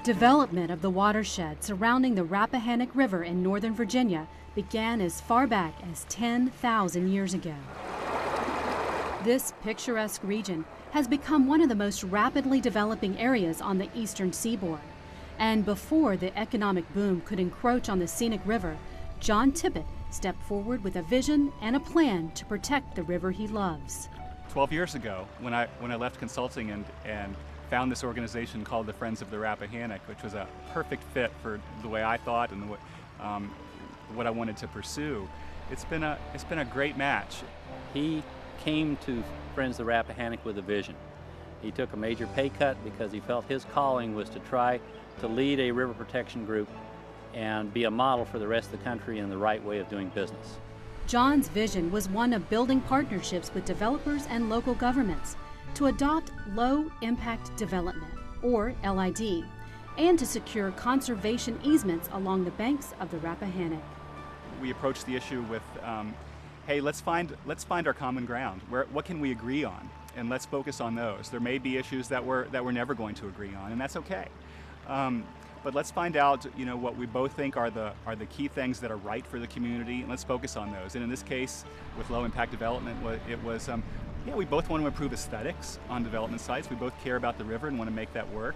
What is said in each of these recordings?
Development of the watershed surrounding the Rappahannock River in northern Virginia began as far back as 10,000 years ago. This picturesque region has become one of the most rapidly developing areas on the eastern seaboard. And before the economic boom could encroach on the scenic river, John Tippett stepped forward with a vision and a plan to protect the river he loves. 12 years ago, when I left consulting and found this organization called the Friends of the Rappahannock, which was a perfect fit for the way I thought and what I wanted to pursue, it's been a great match. He came to Friends of the Rappahannock with a vision. He took a major pay cut because he felt his calling was to try to lead a river protection group and be a model for the rest of the country in the right way of doing business. John's vision was one of building partnerships with developers and local governments to adopt low-impact development, or LID, and to secure conservation easements along the banks of the Rappahannock. We approached the issue with, hey, let's find our common ground. What can we agree on? And let's focus on those. There may be issues that we're never going to agree on, and that's okay. But let's find out, what we both think are the key things that are right for the community, and let's focus on those. And in this case, with low-impact development, it was, we both want to improve aesthetics on development sites. We both care about the river and want to make that work.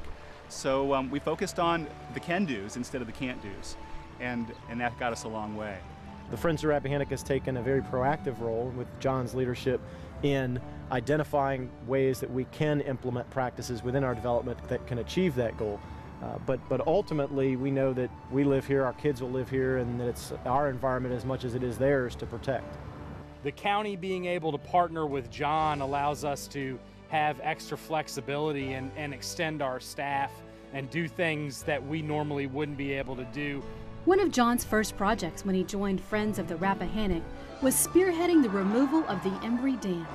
So we focused on the can-dos instead of the can't-dos, and that got us a long way. The Friends of Rappahannock has taken a very proactive role with John's leadership in identifying ways that we can implement practices within our development that can achieve that goal. But ultimately, we know that we live here, our kids will live here, and that it's our environment as much as it is theirs to protect. The county being able to partner with John allows us to have extra flexibility and extend our staff and do things that we normally wouldn't be able to do. One of John's first projects when he joined Friends of the Rappahannock was spearheading the removal of the Embrey Dam,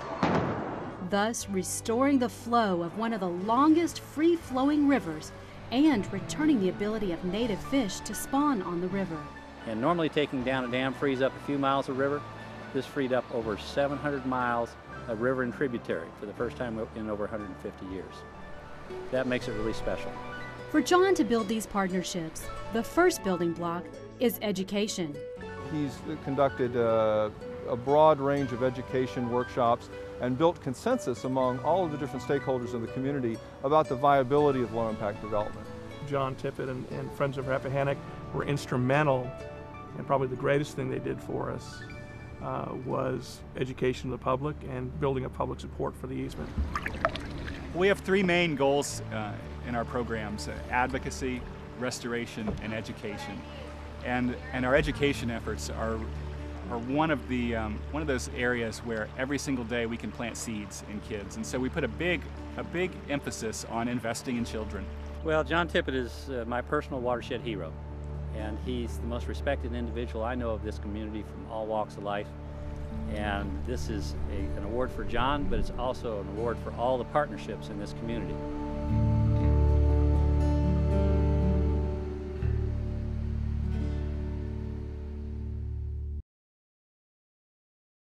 thus restoring the flow of one of the longest free-flowing rivers and returning the ability of native fish to spawn on the river. And normally taking down a dam frees up a few miles of river. This freed up over 700 miles of river and tributary for the first time in over 150 years. That makes it really special. For John to build these partnerships, the first building block is education. He's conducted a broad range of education workshops and built consensus among all of the different stakeholders in the community about the viability of low-impact development. John Tippett and Friends of Rappahannock were instrumental, and probably the greatest thing they did for us was education of the public and building up public support for the easement. We have three main goals in our programs: advocacy, restoration, and education. And our education efforts are one of those areas where every single day we can plant seeds in kids. And so we put a big emphasis on investing in children. Well, John Tippett is my personal watershed hero, and he's the most respected individual I know of this community from all walks of life. And this is an award for John, but it's also an award for all the partnerships in this community.